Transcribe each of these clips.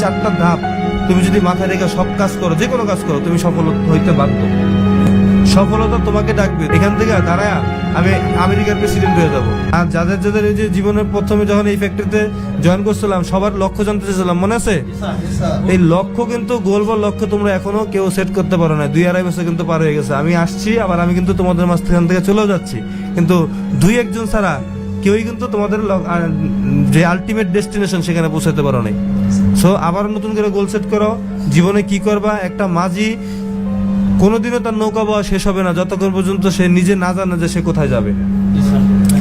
চারটা ধাপ তুমি যদি মাথায় রেখে সব কাজ করো, যে কোনো কাজ করো, তুমি সফল হইতে বাধ্য। সফলতা তোমাকে ডাকবে। এখান থেকে দাঁড়ায় আমি আমেরিকার প্রেসিডেন্ট হয়ে যাবো। আর যাদের যাদের এই যে জীবনের প্রথমে যখন এই ফ্যাক্টরিতে জয়েন করছিলাম, সবার লক্ষ্য জানতে চেয়েছিলাম, মনে আছে? এই লক্ষ্য কিন্তু গোল গোল লক্ষ্য তোমরা এখনো কেউ সেট করতে পারো না। 2-2.5 বছর কিন্তু পার হয়ে গেছে। আমি আসছি, আবার আমি কিন্তু তোমাদের মাঝখান থেকে চলেও যাচ্ছি, কিন্তু 2-1 ছাড়া কেউই কিন্তু তোমাদের যে আলটিমেট ডেস্টিনেশন সেখানে পৌঁছাতে পারো নাই। সো আবার নতুন করে গোল সেট করো। জীবনে কি করবা? একটা মাঝি কোনোদিনও তার নৌকা বাওয়া শেষ হবে না যতক্ষণ পর্যন্ত সে নিজে না জানে যে সে কোথায় যাবে।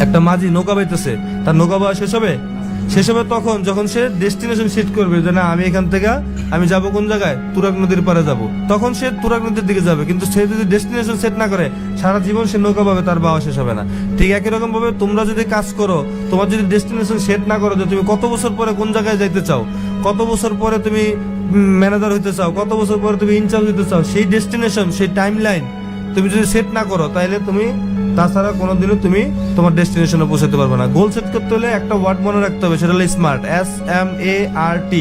একটা মাঝি নৌকা বাইতেছে, তার নৌকা বাওয়া শেষ হবে তখন যখন সে ডেস্টিনেশন সেট করবে যে না, আমি এখান থেকে আমি যাব কোন জায়গায়, তুরাগ নদীর পারে যাব, তখন সে তুরাগ নদীর দিকে যাবে। কিন্তু সে যদি ডেস্টিনেশন সেট না করে, সারা জীবন সে নৌকা পাবে, তার বাওয়া শেষ হবে না। ঠিক একই রকম ভাবে তোমরা যদি কাজ করো, তোমার যদি ডেস্টিনেশন সেট না করো যে তুমি কত বছর পরে কোন জায়গায় যাইতে চাও, কত বছর পরে তুমি ম্যানেজার হইতে চাও, কত বছর পরে তুমি ইনচার্জ হইতে চাও, সেই ডেস্টিনেশন, সেই টাইম লাইন তুমি যদি সেট না করো, তাহলে তুমি তাছাড়া কোনোদিনও তুমি তোমার ডেস্টিনেশনে পৌঁছাতে পারবে না। গোল সেট করতে হলে একটা ওয়ার্ড মনে রাখতে হবে, সেটা হলো স্মার্ট, SMART।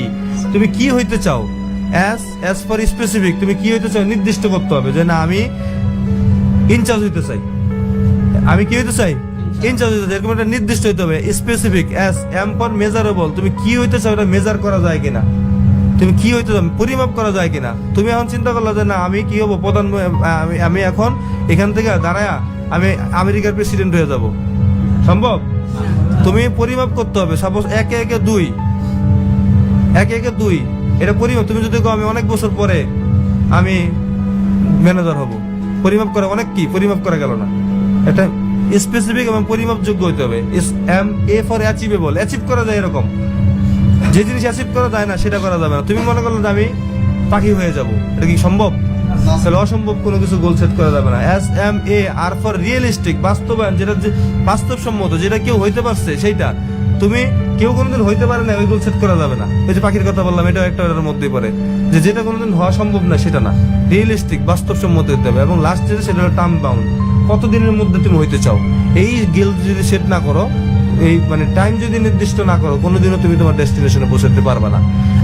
তুমি কি হইতে চাও? S for specific. তুমি কি হইতে চাও নির্দিষ্ট করতে হবে, যে না আমি ইনচার্জ হইতে চাই, আমি কি হইতে চাই, ইনচার্জ হইতে চাই, এরকম একটা নির্দিষ্ট হইতে হবে। Specific, M for measurable. তুমি কি হইতে চাও এটা মেজার করা যায় কিনা, তুমি কি হইতে চাও পরিমাপ করা যায় কিনা। তুমি এখন চিন্তা করলো যে না, আমি কি হবো প্রধান, আমি এখন এখান থেকে দাঁড়ায় আমি আমেরিকার প্রেসিডেন্ট হয়ে যাব, সম্ভব? তুমি পরিমাপ করতে হবে। সাপোজ 1-1-2, এটা পরিমাপ। তুমি যদি আমি অনেক বছর পরে আমি ম্যানেজার হব, পরিমাপ করা অনেক কি পরিমাপ করা গেল না। এটা স্পেসিফিক এবং পরিমাপ যোগ্য হতে হবে। A ফর অ্যাচিভেবল, অ্যাচিভ করা যায় এরকম। যে জিনিস অ্যাচিভ করা যায় না সেটা করা যাবে না। তুমি মনে করলে যে আমি পাখি হয়ে যাব, এটা কি সম্ভব? তাহলে অসম্ভব কোনো কিছু গোল সেট করা যাবে না। SMAR ফর রিয়েলিস্টিক, বাস্তবায়ন, যেটা বাস্তবসম্মত, যেটা কেউ হইতে পারছে সেইটা। তুমি কেউ কোনোদিন হইতে পারে না, ওই গোল সেট করা যাবে না। ওই যে পাখির কথা বললাম, এটাও একটা এর মধ্যেই পড়ে, যে যেটা কোনোদিন হওয়া সম্ভব না সেটা না, রিয়েলিস্টিক, বাস্তবসম্মত হতে হবে। এবং লাস্ট যেটা, সেটা হলো টার্ম বাউন্ড, কতদিনের মধ্যে তুমি হইতে চাও। এই গেল যদি সেট না করো, এই মানে টাইম যদি নির্দিষ্ট না করো, কোনোদিনও তুমি তোমার ডেস্টিনেশনে পৌঁছাতে পারবে না।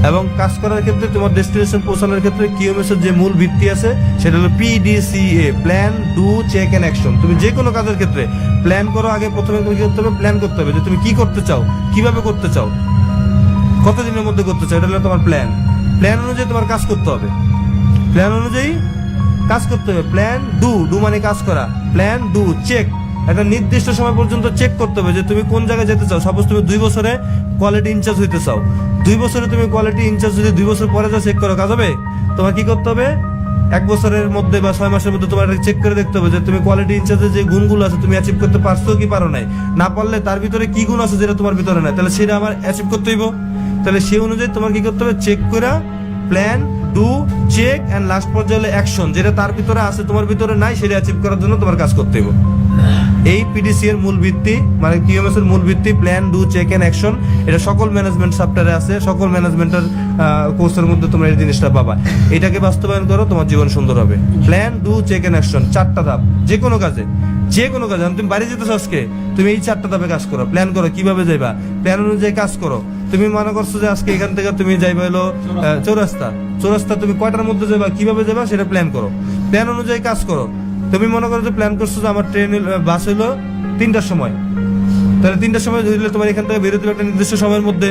এবং কাজ করার ক্ষেত্রে, তোমার ডেস্টিনেশন পৌঁছানোর ক্ষেত্রে QMS এর যে মূল ভিত্তি আছে সেটা হলো PDCA, plan, do, check and action. তুমি যে কোনো কাজের ক্ষেত্রে প্ল্যান করো। আগে প্রথমে তুমি কি করতে হবে? প্ল্যান করতে হবে যে তুমি কি করতে চাও, কিভাবে করতে চাও, কতদিনের মধ্যে করতে চাও, এটা হলো তোমার প্ল্যান। প্ল্যান অনুযায়ী তোমার কাজ করতে হবে, প্ল্যান অনুযায়ী কাজ করতে হবে। প্ল্যান, ডু মানে কাজ করা, প্ল্যান, ডু, চেক, একটা নির্দিষ্ট সময় পর্যন্ত চেক করতে হবে যে তুমি কোন জায়গায় যেতে চাও। সাপোজ তুমি 2 বছরে কোয়ালিটি ইনচার্জ হইতে চাও, 2 বছরে তুমি কোয়ালিটি ইনচার্জ যদি 2 বছর পরে যা চেক করো, কাজ হবে? তোমার কি করতে হবে? 1 বছরের মধ্যে বা 6 মাসের মধ্যে তোমার চেক করে দেখতে হবে যে তুমি কোয়ালিটি ইনচার্জের যে গুণগুলো আছে তুমি অ্যাচিভ করতে পারছো কি পারো নাই। না পারলে তার ভিতরে কি গুণ আছে যেটা তোমার ভিতরে নাই, তাহলে সেটা আমার অ্যাচিভ করতে হইব। তাহলে সেই অনুযায়ী তোমার কি করতে হবে? চেক করে, plan, do, check and last পর্যায়ে হলো অ্যাকশন, যেটা তার ভিতরে আছে তোমার ভিতরে নাই, সেটা অ্যাচিভ করার জন্য তোমার কাজ করতে হইব। এই PDC এর মূল ভিত্তি, মানে QMS এর মূল ভিত্তি, plan, do, check and action. এটা সকল ম্যানেজমেন্ট সফটওয়্যারে আছে, সকল ম্যানেজমেন্টের কোর্সের মধ্যে তোমরা এই জিনিসটা পাবা। এটাকে বাস্তবায়ন করো, তোমার জীবন সুন্দর হবে। Plan, do, check and action, 4টা ধাপ। যে কোনো কাজে তুমি বাড়ি যেতেছো আজকে, তুমি এই 4টা ধাপে কাজ করো। প্ল্যান করো কিভাবে যাইবা, প্ল্যান অনুযায়ী কাজ করো। তুমি মনে করছো যে আজকে এখান থেকে তুমি যাইবা হলো চৌরাস্তা, তুমি কয়টার মধ্যে যাবা, কিভাবে যাবা, সেটা প্ল্যান করো। প্ল্যান অনুযায়ী কাজ করো। তুমি মনে করো যে প্ল্যান করছো যে আমার বাস হইলো 3টার সময়, তাহলে 3টার সময় ধরলে তোমার এখান থেকে বেরোতে একটা নির্দিষ্ট সময়ের মধ্যে।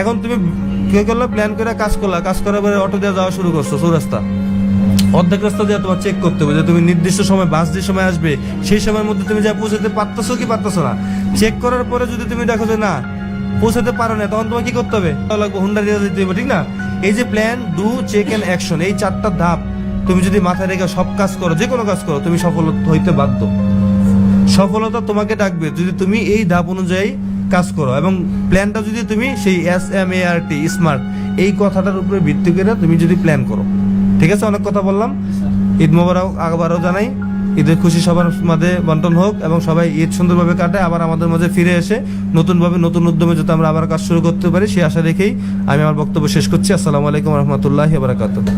এখন তুমি কি করলো? প্ল্যান করে কাজ করলা, কাজ করার পরে অটো দিয়ে যাওয়া শুরু করছো চৌরাস্তা। অর্ধেক রাস্তা দিয়ে তোমার চেক করতে হবে যে তুমি নির্দিষ্ট সময়, বাস যে সময় আসবে সেই সময়ের মধ্যে তুমি যা পৌঁছাতে পারতেছো কি পারতেছো না। চেক করার পরে যদি তুমি দেখো যে না পৌঁছাতে পারো না, তখন তোমার কি করতে হবে? লাগবে হুন্ডা দিয়ে যেতে হবে, ঠিক না? এই যে plan, do, check and action, এই 4টা ধাপ তুমি যদি মাথায় রেখে সব কাজ করো, যে কোনো কাজ করো, তুমি সফল হইতে বাধ্য। সফলতা তোমাকে ডাকবে যদি তুমি এই ধাপ অনুযায়ী কাজ করো। এবং প্ল্যানটা যদি তুমি সেই SMART, স্মার্ট, এই কথাটার উপরে ভিত্তি করে তুমি যদি প্ল্যান করো। ঠিক আছে, অনেক কথা বললাম। ঈদ মোবারক আবারও জানাই। ঈদের খুশি সবার মাঝে বন্টন হোক এবং সবাই ঈদ সুন্দরভাবে কাটায়, আবার আমাদের মাঝে ফিরে এসে নতুনভাবে নতুন উদ্যমে যাতে আমরা আবার কাজ শুরু করতে পারি, সেই আশা রেখেই আমি আমার বক্তব্য শেষ করছি। আসসালামু আলাইকুম রহমতুল্লাহি ওয়া বারাকাতুহু।